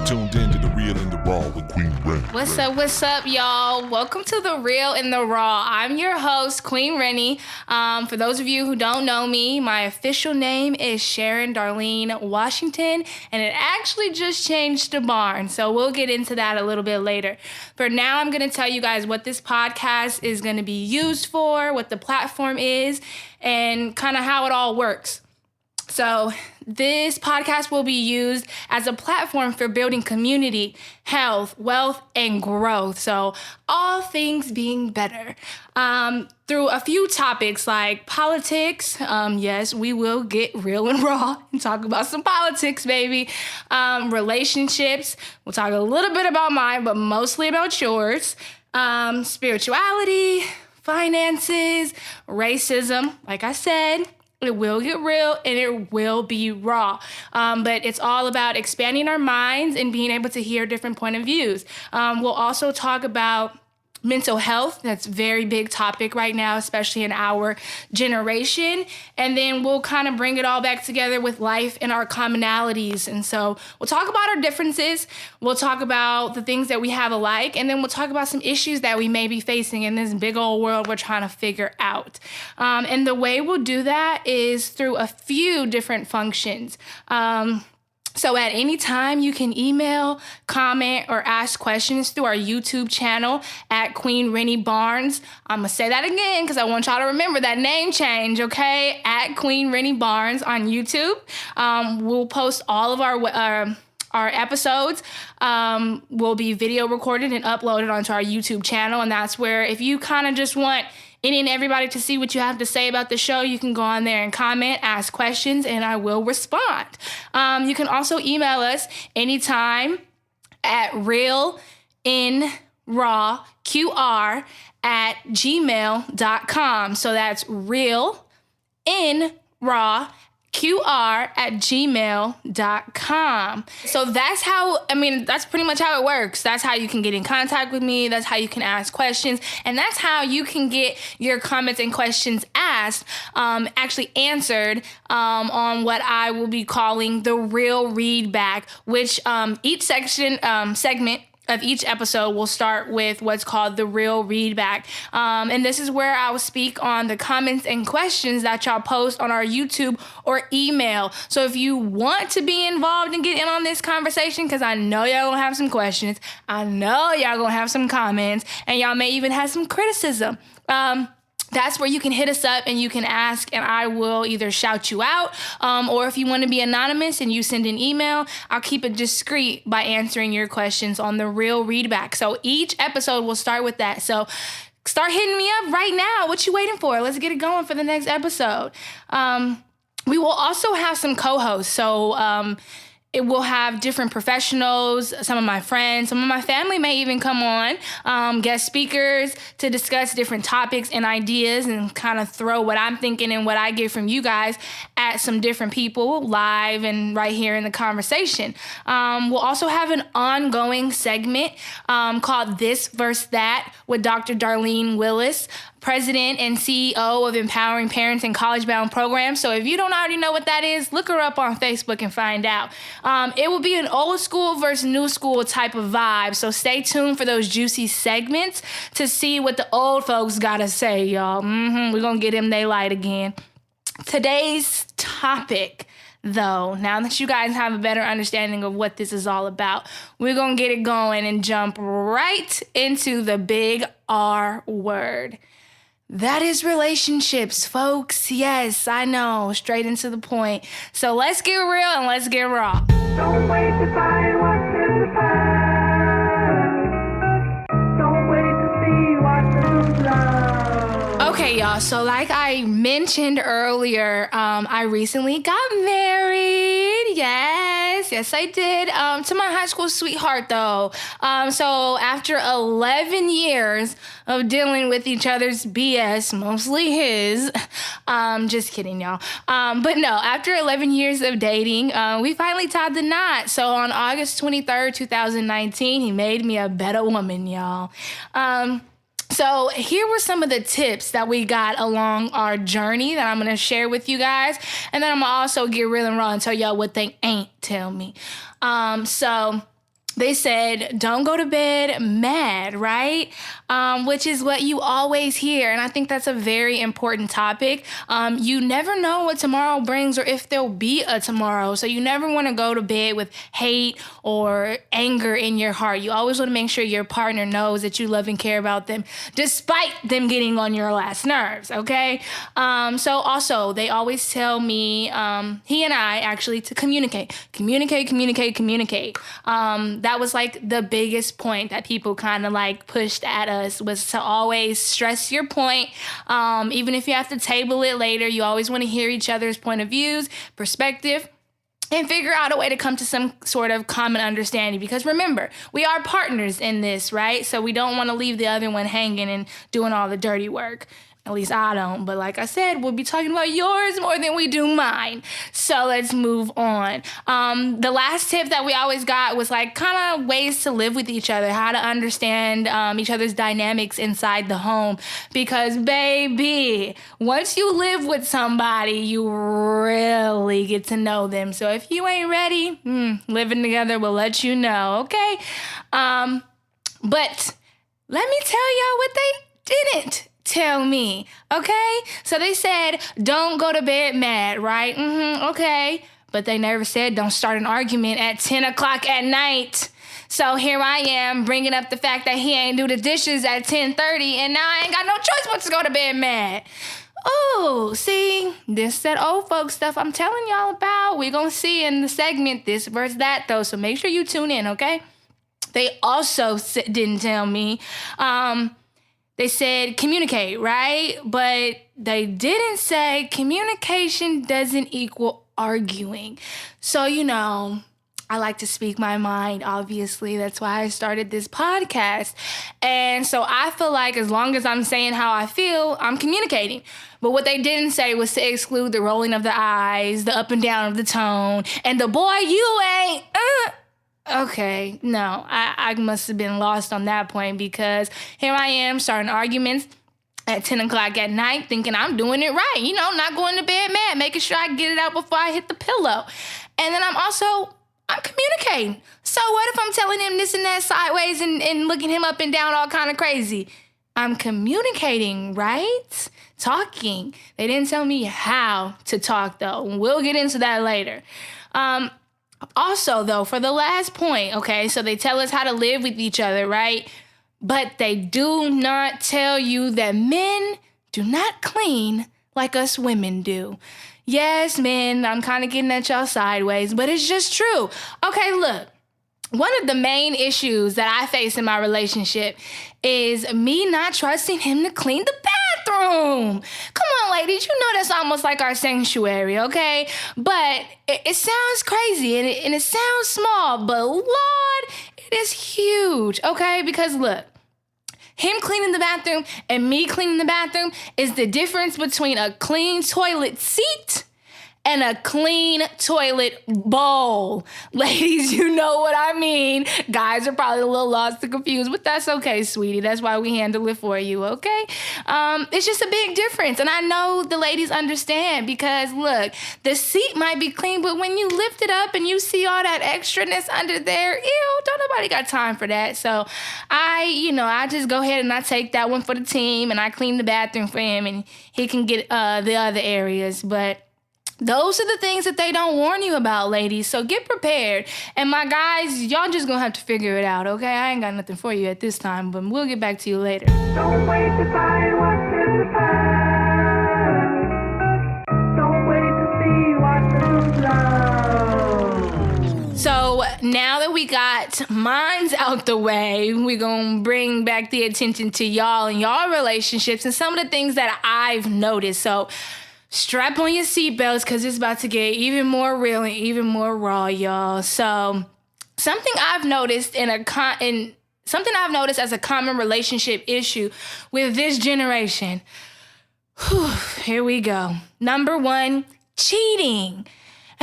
now tuned in to The Real and the Raw with Queen Renny. What's up, y'all? Welcome to The Real and the Raw. I'm your host, Queen Renny. For those of you who don't know me, my official name is Sharon Darlene Washington, and it actually just changed to Barnes, so we'll get into that a little bit later. For now, I'm going to tell you guys what this podcast is going to be used for, what the platform is, and kind of how it all works. So this podcast will be used as a platform for building community, health, wealth, and growth. So all things being better. Through a few topics like politics. Yes, we will get real and raw and talk about some politics, baby. Relationships. We'll talk a little bit about mine, but mostly about yours. Spirituality, finances, racism. Like I said, it will get real and it will be raw. But it's all about expanding our minds and being able to hear different point of views. We'll also talk about mental health. That's a very big topic right now, especially in our generation. And then we'll kind of bring it all back together with life and our commonalities. And so we'll talk about our differences. We'll talk about the things that we have alike. And then we'll talk about some issues that we may be facing in this big old world we're trying to figure out. And the way we'll do that is through a few different functions. So at any time, you can email, comment, or ask questions through our YouTube channel at Queen Renny Barnes. I'm going to say that again because I want y'all to remember that name change, okay? At Queen Renny Barnes on YouTube. We'll post all of our episodes will be video recorded and uploaded onto our YouTube channel. And that's where if you kind of just want any and everybody to see what you have to say about the show, you can go on there and comment, ask questions, and I will respond. You can also email us anytime at realinrawqr@gmail.com. So that's realinrawqr@gmail.com. So that's that's pretty much how it works. That's how you can get in contact with me. That's how you can ask questions. And that's how you can get your comments and questions asked, actually answered on what I will be calling the Real Read Back, which each segment of each episode will start with what's called the Real Read Back. And this is where I will speak on the comments and questions that y'all post on our YouTube or email. So if you want to be involved and get in on this conversation, because I know y'all gonna have some questions, I know y'all gonna have some comments, and y'all may even have some criticism. That's where you can hit us up and you can ask, and I will either shout you out, or if you want to be anonymous and you send an email, I'll keep it discreet by answering your questions on the Real Readback. So each episode will start with that. So start hitting me up right now. What you waiting for? Let's get it going for the next episode. We will also have some co-hosts. So it will have different professionals, some of my friends, some of my family may even come on, guest speakers to discuss different topics and ideas and kind of throw what I'm thinking and what I get from you guys at some different people live and right here in the conversation. We'll also have an ongoing segment called This vs. That with Dr. Darlene Willis, President and CEO of Empowering Parents in College-Bound Programs. So if you don't already know what that is, look her up on Facebook and find out. It will be an old school versus new school type of vibe. So stay tuned for those juicy segments to see what the old folks got to say, y'all. We're going to get them they light again. Today's topic, though, now that you guys have a better understanding of what this is all about, we're going to get it going and jump right into the big R word. That is relationships, folks. Yes, I know. Straight into the point. So let's get real and let's get raw. Don't wait to find what's in the past. Don't wait to see what's in love. Okay, y'all. So like I mentioned earlier, I recently got married. Yes, I did. To my high school sweetheart, though. So after 11 years of dealing with each other's BS, mostly his, just kidding, y'all. But no, after 11 years of dating, we finally tied the knot. So on August 23rd, 2019, he made me a better woman, y'all. So here were some of the tips that we got along our journey that I'm going to share with you guys. And then I'm going to also get real and raw and tell y'all what they ain't tell me. So they said, don't go to bed mad, right? Which is what you always hear. And I think that's a very important topic. You never know what tomorrow brings or if there'll be a tomorrow. So you never want to go to bed with hate or anger in your heart. You always want to make sure your partner knows that you love and care about them, despite them getting on your last nerves, okay? So also, they always tell me, he and I actually, to communicate. That was like the biggest point that people kind of like pushed at us, was to always stress your point. Even if you have to table it later, you always want to hear each other's point of views, perspective, and figure out a way to come to some sort of common understanding. Because remember, we are partners in this, right? So we don't want to leave the other one hanging and doing all the dirty work. At least I don't. But like I said, we'll be talking about yours more than we do mine. So let's move on. The last tip that we always got was like kind of ways to live with each other, how to understand each other's dynamics inside the home. Because baby, once you live with somebody, you really get to know them. So if you ain't ready, living together will let you know, okay? But let me tell y'all what they didn't tell me, okay? So they said, don't go to bed mad, right? Okay. But they never said don't start an argument at 10 o'clock at night. So here I am bringing up the fact that he ain't do the dishes at 10:30, and now I ain't got no choice but to go to bed mad. Oh, see, this that old folks stuff I'm telling y'all about. We're going to see in the segment this versus that, though, so make sure you tune in, okay? They also didn't tell me, they said communicate, right? But they didn't say communication doesn't equal arguing. So, you know, I like to speak my mind, obviously. That's why I started this podcast. And so I feel like as long as I'm saying how I feel, I'm communicating. But what they didn't say was to exclude the rolling of the eyes, the up and down of the tone, and the boy, you ain't, Okay, no, I must have been lost on that point, because here I am starting arguments at 10 o'clock at night thinking I'm doing it right, you know, not going to bed mad, making sure I get it out before I hit the pillow. And then I'm communicating. So what if I'm telling him this and that sideways and looking him up and down all kind of crazy? I'm communicating, right? Talking. They didn't tell me how to talk, though. We'll get into that later. Also, though, for the last point, okay, so they tell us how to live with each other, right? But they do not tell you that men do not clean like us women do. Yes, men, I'm kind of getting at y'all sideways, but it's just true. Okay, look, one of the main issues that I face in my relationship is me not trusting him to clean the bathroom. Come on, ladies, you know that's almost like our sanctuary, okay? But it sounds crazy and it sounds small, but Lord, it is huge, okay? Because look, him cleaning the bathroom and me cleaning the bathroom is the difference between a clean toilet seat and a clean toilet bowl. Ladies, you know what I mean. Guys are probably a little lost and confused, but that's okay, sweetie. That's why we handle it for you, okay? It's just a big difference, and I know the ladies understand, because look, the seat might be clean, but when you lift it up and you see all that extraness under there, ew, don't nobody got time for that. So I just go ahead and I take that one for the team, and I clean the bathroom for him, and he can get the other areas, but those are the things that they don't warn you about, ladies. So get prepared. And my guys, y'all just gonna have to figure it out, okay? I ain't got nothing for you at this time, but we'll get back to you later. Don't wait to find what's in the past. Don't wait to see what's in love. So now that we got minds out the way, we're gonna bring back the attention to y'all and y'all relationships and some of the things that I've noticed. So strap on your seatbelts, because it's about to get even more real and even more raw, y'all. So something I've noticed something I've noticed as a common relationship issue with this generation. Here we go. Number one, cheating.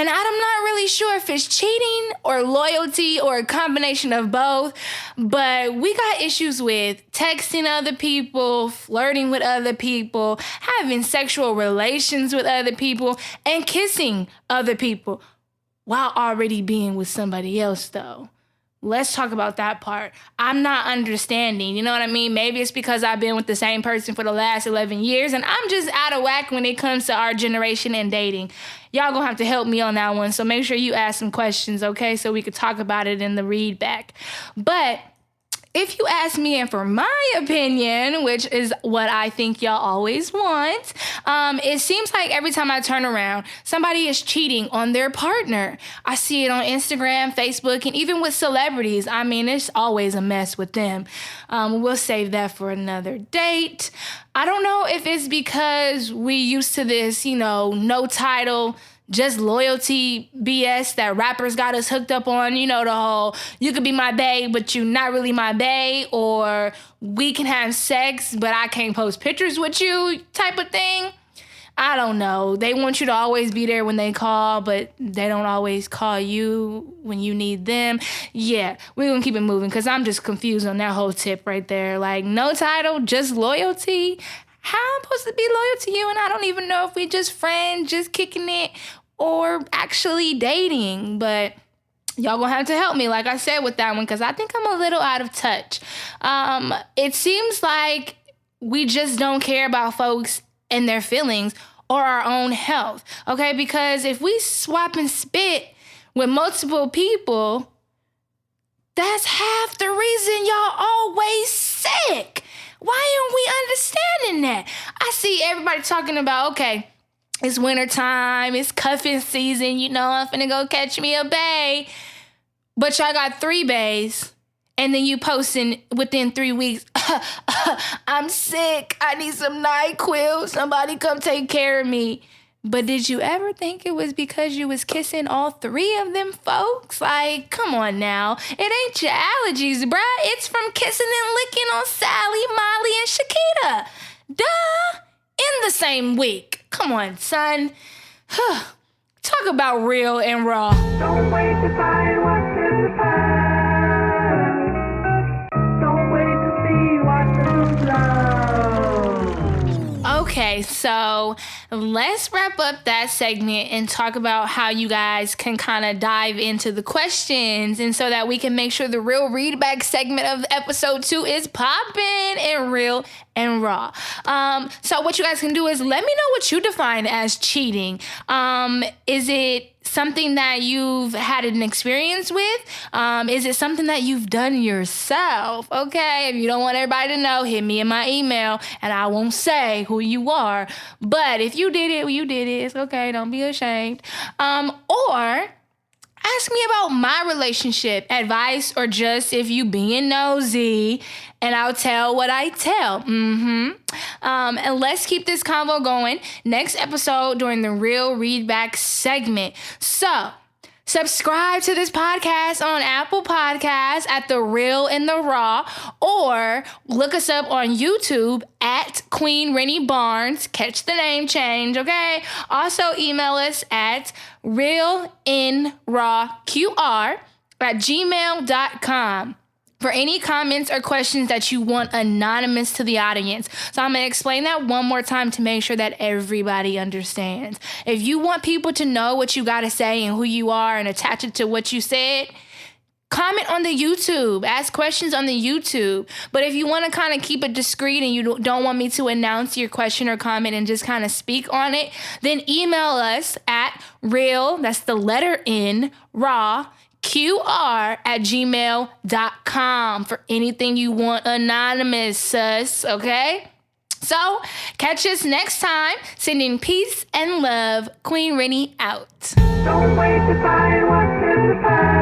And I'm not really sure if it's cheating or loyalty or a combination of both, but we got issues with texting other people, flirting with other people, having sexual relations with other people, and kissing other people while already being with somebody else, though. Let's talk about that part. I'm not understanding. You know what I mean? Maybe it's because I've been with the same person for the last 11 years and I'm just out of whack when it comes to our generation and dating. Y'all gonna have to help me on that one. So make sure you ask some questions, okay? So we could talk about it in the read back. But if you ask me, and for my opinion, which is what I think y'all always want, it seems like every time I turn around, somebody is cheating on their partner. I see it on Instagram, Facebook, and even with celebrities. I mean, it's always a mess with them. We'll save that for another date. I don't know if it's because we used to this, no title, just loyalty BS that rappers got us hooked up on, the whole, you could be my bae, but you not really my bae, or we can have sex, but I can't post pictures with you type of thing. I don't know. They want you to always be there when they call, but they don't always call you when you need them. Yeah, we're going to keep it moving because I'm just confused on that whole tip right there. Like, no title, just loyalty. How am I supposed to be loyal to you? And I don't even know if we just friends, just kicking it, or actually dating. But y'all gonna have to help me, like I said, with that one, because I think I'm a little out of touch. It seems like we just don't care about folks and their feelings or our own health, okay? Because if we swap and spit with multiple people, that's half the reason y'all always sick. Why aren't we understanding that? I see everybody talking about, okay, it's wintertime, it's cuffing season, I'm finna go catch me a bae. But y'all got 3 baes, and then you posting within 3 weeks, I'm sick, I need some NyQuil, somebody come take care of me. But did you ever think it was because you was kissing all 3 of them folks? Like, come on now. It ain't your allergies, bruh. It's from kissing and licking on Sally, Molly, and Shakita. Duh. In the same week. Come on, son. Talk about real and raw. Don't wait to find what's in the past. Don't wait to see what's in love. Okay, so let's wrap up that segment and talk about how you guys can kind of dive into the questions, and so that we can make sure the real readback segment of episode 2 is popping and real and raw. So what you guys can do is let me know what you define as cheating. Is it something that you've had an experience with? Is it something that you've done yourself? Okay, if you don't want everybody to know, hit me in my email and I won't say who you are. But if you did it, well, you did it. It's okay. Don't be ashamed. Or ask me about my relationship advice, or just if you being nosy, and I'll tell what I tell. And let's keep this convo going next episode during the real readback segment. So subscribe to this podcast on Apple Podcasts at The Real and the Raw, or look us up on YouTube at Queen Renny Barnes. Catch the name change, okay? Also email us at realandrawqr@gmail.com for any comments or questions that you want anonymous to the audience. So I'm going to explain that one more time to make sure that everybody understands. If you want people to know what you got to say and who you are and attach it to what you said, comment on the YouTube. Ask questions on the YouTube. But if you want to kind of keep it discreet and you don't want me to announce your question or comment and just kind of speak on it, then email us at real, that's the letter N, raw, qr@gmail.com for anything you want anonymous, sus, okay? So, catch us next time. Sending peace and love. Queen Renny out. Don't wait to find what's in the past.